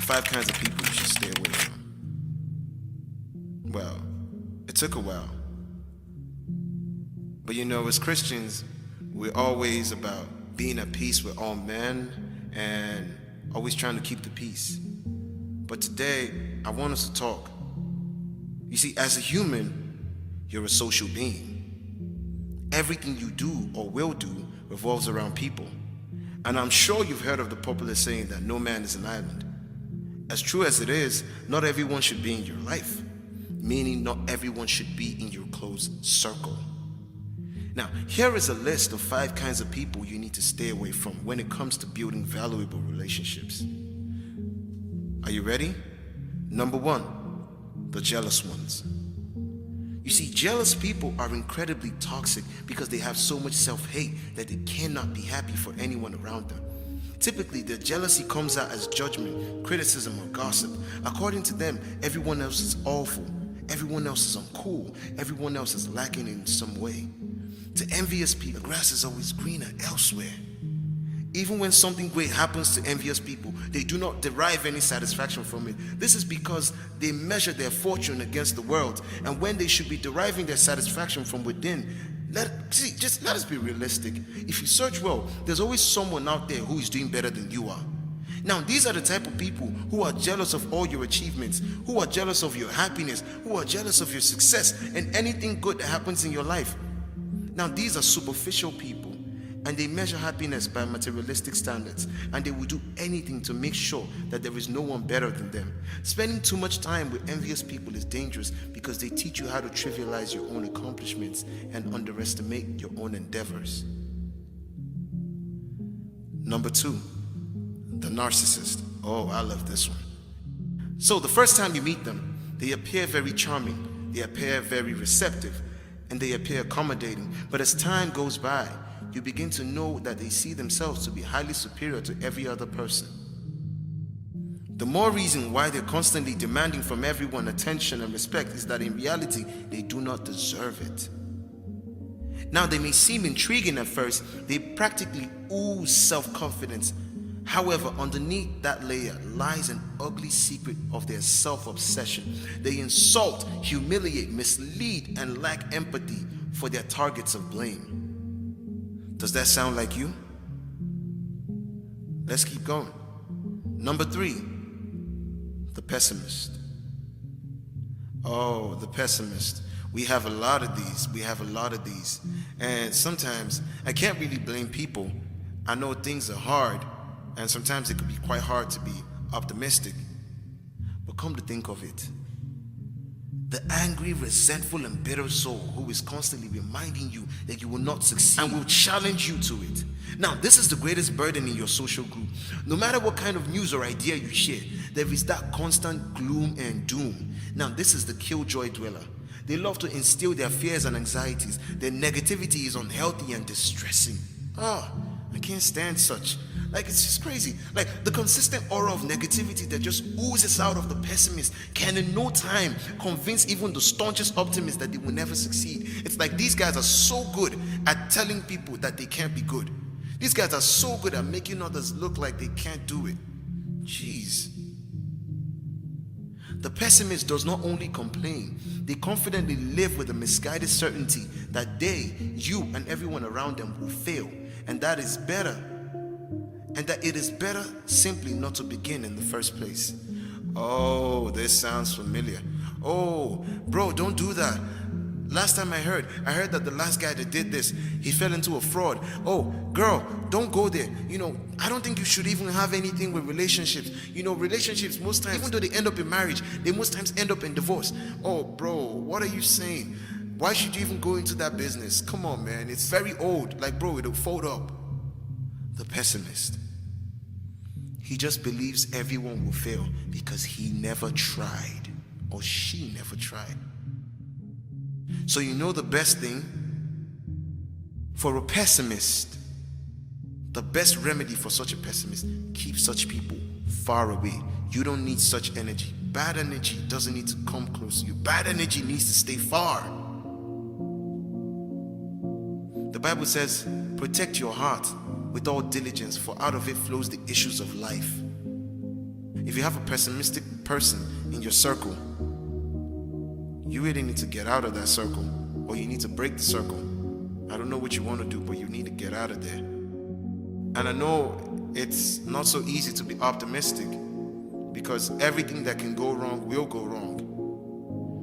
5 kinds of people you should stay away from. Well, it took a while. But as Christians, we're always about being at peace with all men and always trying to keep the peace. But today, I want us to talk. You see, as a human, you're a social being. Everything you do or will do revolves around people. And I'm sure you've heard of the popular saying that no man is an island. As true as it is, not everyone should be in your life, meaning not everyone should be in your close circle. Now, here is a list of 5 kinds of people you need to stay away from when it comes to building valuable relationships. Are you ready? Number 1, the jealous ones. You see, jealous people are incredibly toxic because they have so much self-hate that they cannot be happy for anyone around them. Typically, their jealousy comes out as judgment, criticism, or gossip. According to them, everyone else is awful, everyone else is uncool, everyone else is lacking in some way. To envious people, the grass is always greener elsewhere. Even when something great happens to envious people, they do not derive any satisfaction from it. This is because they measure their fortune against the world, and when they should be deriving their satisfaction from within. Let us be realistic. If you search well, there's always someone out there who is doing better than you are. Now, these are the type of people who are jealous of all your achievements, who are jealous of your happiness, who are jealous of your success and anything good that happens in your life. Now, these are superficial people, and they measure happiness by materialistic standards, and they will do anything to make sure that there is no one better than them. Spending too much time with envious people is dangerous because they teach you how to trivialize your own accomplishments and underestimate your own endeavors. Number 2, the narcissist. Oh, I love this one. So the first time you meet them, they appear very charming, they appear very receptive, and they appear accommodating. But as time goes by, you begin to know that they see themselves to be highly superior to every other person. The more reason why they're constantly demanding from everyone attention and respect is that in reality, they do not deserve it. Now, they may seem intriguing at first, they practically ooze self-confidence. However, underneath that layer lies an ugly secret of their self-obsession. They insult, humiliate, mislead, and lack empathy for their targets of blame. Does that sound like you? Let's keep going. Number 3, the pessimist. Oh, the pessimist. We have a lot of these. And sometimes I can't really blame people. I know things are hard, and sometimes it could be quite hard to be optimistic. But come to think of it, the angry, resentful, and bitter soul who is constantly reminding you that you will not succeed and will challenge you to it. Now, this is the greatest burden in your social group. No matter what kind of news or idea you share, there is that constant gloom and doom. Now, this is the killjoy dweller. They love to instill their fears and anxieties. Their negativity is unhealthy and distressing. I can't stand such. It's just crazy. The consistent aura of negativity that just oozes out of the pessimist can in no time convince even the staunchest optimist that they will never succeed. It's like these guys are so good at telling people that they can't be good. These guys are so good at making others look like they can't do it. Jeez. The pessimist does not only complain, they confidently live with a misguided certainty that they, you, and everyone around them will fail, and that it is better simply not to begin in the first place. Oh, this sounds familiar. Oh, bro, don't do that. Last time I heard that the last guy that did this, he fell into a fraud. Oh, girl, don't go there. I don't think you should even have anything with relationships. Relationships most times, even though they end up in marriage, they most times end up in divorce. Oh, bro, what are you saying? Why should you even go into that business? Come on, man, it's very old. Bro, it'll fold up. The pessimist. He just believes everyone will fail because he never tried or she never tried. So the best thing for a pessimist, the best remedy for such a pessimist, keep such people far away. You don't need such energy. Bad energy doesn't need to come close to you. Bad energy needs to stay far. The Bible says, protect your heart with all diligence, for out of it flows the issues of life. If you have a pessimistic person in your circle, you really need to get out of that circle, or you need to break the circle. I don't know what you want to do, but you need to get out of there. And I know it's not so easy to be optimistic, because everything that can go wrong will go wrong.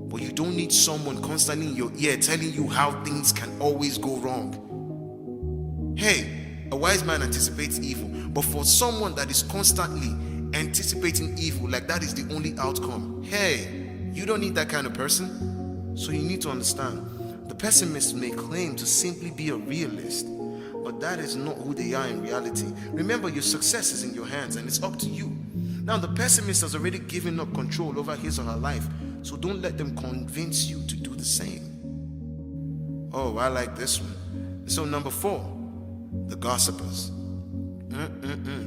But you don't need someone constantly in your ear telling you how things can always go wrong. Hey, a wise man anticipates evil, but for someone that is constantly anticipating evil, like that is the only outcome, hey, you don't need that kind of person. So you need to understand, the pessimist may claim to simply be a realist, but that is not who they are in reality. Remember, your success is in your hands and it's up to you. Now, the pessimist has already given up control over his or her life, so don't let them convince you to do the same. Oh, I like this one. So number 4, the gossipers.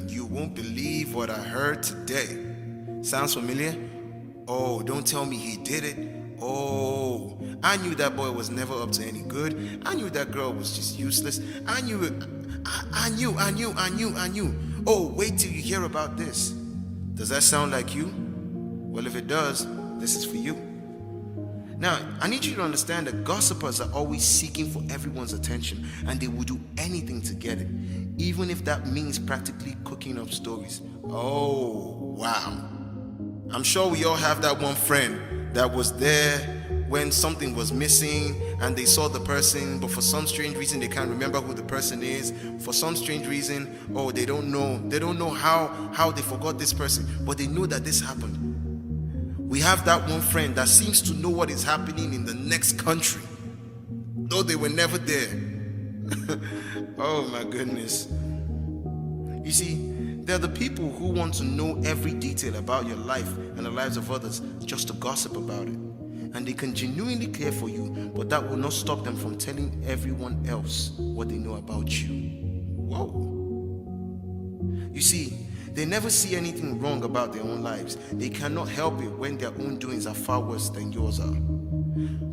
You won't believe what I heard today. Sounds familiar? Oh, don't tell me he did it. Oh, I knew that boy was never up to any good. I knew that girl was just useless. I knew it. I knew. Oh, wait till you hear about this. Does that sound like you? Well, if it does, this is for you. Now, I need you to understand that gossipers are always seeking for everyone's attention, and they will do anything to get it, even if that means practically cooking up stories. Oh, wow. I'm sure we all have that one friend that was there when something was missing and they saw the person, but for some strange reason they can't remember who the person is. For some strange reason, oh, they don't know how they forgot this person, but they know that this happened. We have that one friend that seems to know what is happening in the next country, though they were never there. Oh my goodness. You see, there are the people who want to know every detail about your life and the lives of others just to gossip about it. And they can genuinely care for you, but that will not stop them from telling everyone else what they know about you. Whoa. You see, they never see anything wrong about their own lives. They cannot help it when their own doings are far worse than yours are.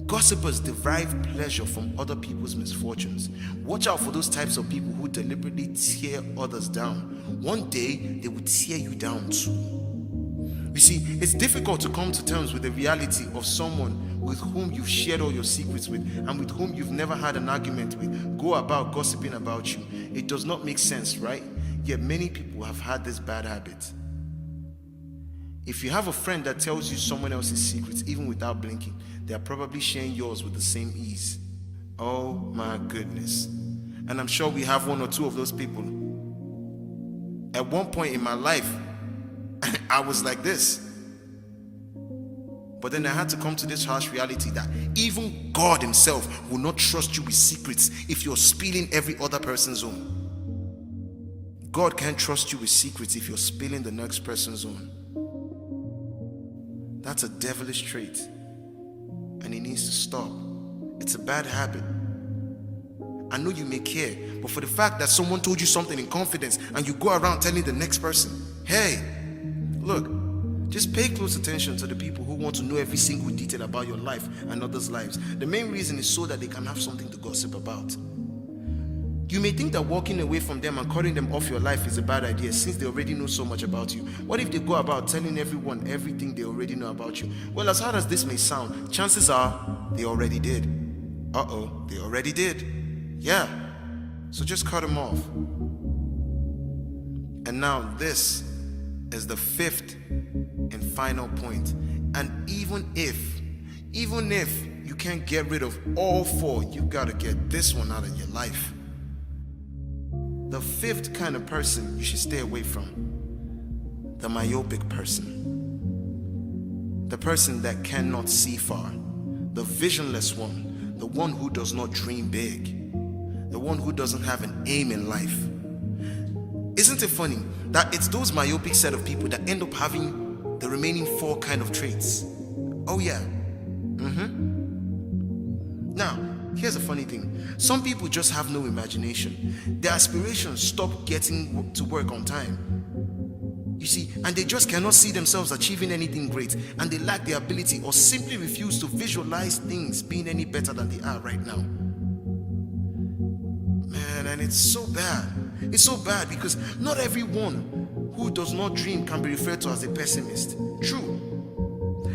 Gossipers derive pleasure from other people's misfortunes. Watch out for those types of people who deliberately tear others down. One day, they will tear you down too. You see, it's difficult to come to terms with the reality of someone with whom you've shared all your secrets with and with whom you've never had an argument with go about gossiping about you. It does not make sense, right? Yet many people have had this bad habit. If you have a friend that tells you someone else's secrets, even without blinking, they are probably sharing yours with the same ease. Oh my goodness. And I'm sure we have one or two of those people. At one point in my life, I was like this. But then I had to come to this harsh reality that even God himself will not trust you with secrets if you're spilling every other person's own. God can't trust you with secrets if you're spilling the next person's own. That's a devilish trait, and it needs to stop. It's a bad habit. I know you may care, but for the fact that someone told you something in confidence and you go around telling the next person, hey, look, just pay close attention to the people who want to know every single detail about your life and others' lives. The main reason is so that they can have something to gossip about. You may think that walking away from them and cutting them off your life is a bad idea since they already know so much about you. What if they go about telling everyone everything they already know about you? Well, as hard as this may sound, chances are they already did. They already did. Yeah. So just cut them off. And now this is the 5th and final point. And even if you can't get rid of all 4, you gotta get this one out of your life. The 5th kind of person you should stay away from: the myopic person. The person that cannot see far. The visionless one. The one who does not dream big. The one who doesn't have an aim in life. Isn't it funny that it's those myopic set of people that end up having the remaining 4 kind of traits? Oh yeah. Now, here's a funny thing. Some people just have no imagination. Their aspirations stop getting to work on time. You see, and they just cannot see themselves achieving anything great, and they lack the ability or simply refuse to visualize things being any better than they are right now. Man, and it's so bad. It's so bad because not everyone who does not dream can be referred to as a pessimist. True.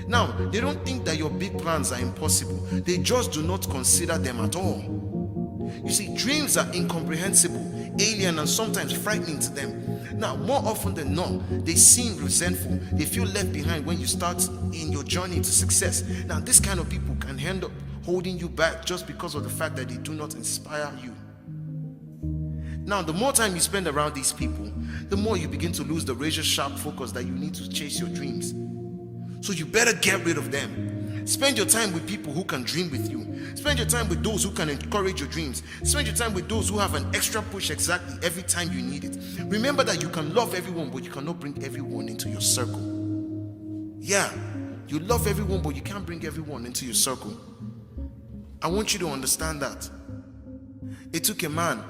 Now, they don't think that your big plans are impossible. They just do not consider them at all. You see, dreams are incomprehensible, alien, and sometimes frightening to them. Now, more often than not, they seem resentful. They feel left behind when you start in your journey to success. Now, this kind of people can end up holding you back just because of the fact that they do not inspire you. Now, the more time you spend around these people, the more you begin to lose the razor-sharp focus that you need to chase your dreams. So you better get rid of them. Spend your time with people who can dream with you. Spend your time with those who can encourage your dreams. Spend your time with those who have an extra push exactly every time you need it. Remember that you can love everyone, but you cannot bring everyone into your circle. Yeah, you love everyone, but you can't bring everyone into your circle. I want you to understand that. It took a man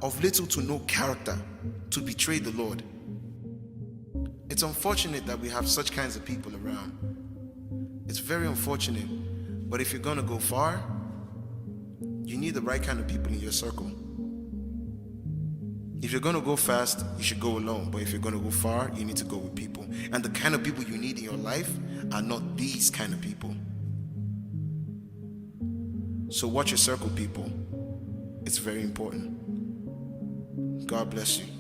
of little to no character to betray the Lord. It's unfortunate that we have such kinds of people around. It's very unfortunate. But if you're going to go far, you need the right kind of people in your circle. If you're going to go fast, you should go alone. But if you're going to go far, you need to go with people. And the kind of people you need in your life are not these kind of people. So watch your circle, people. It's very important. God bless you.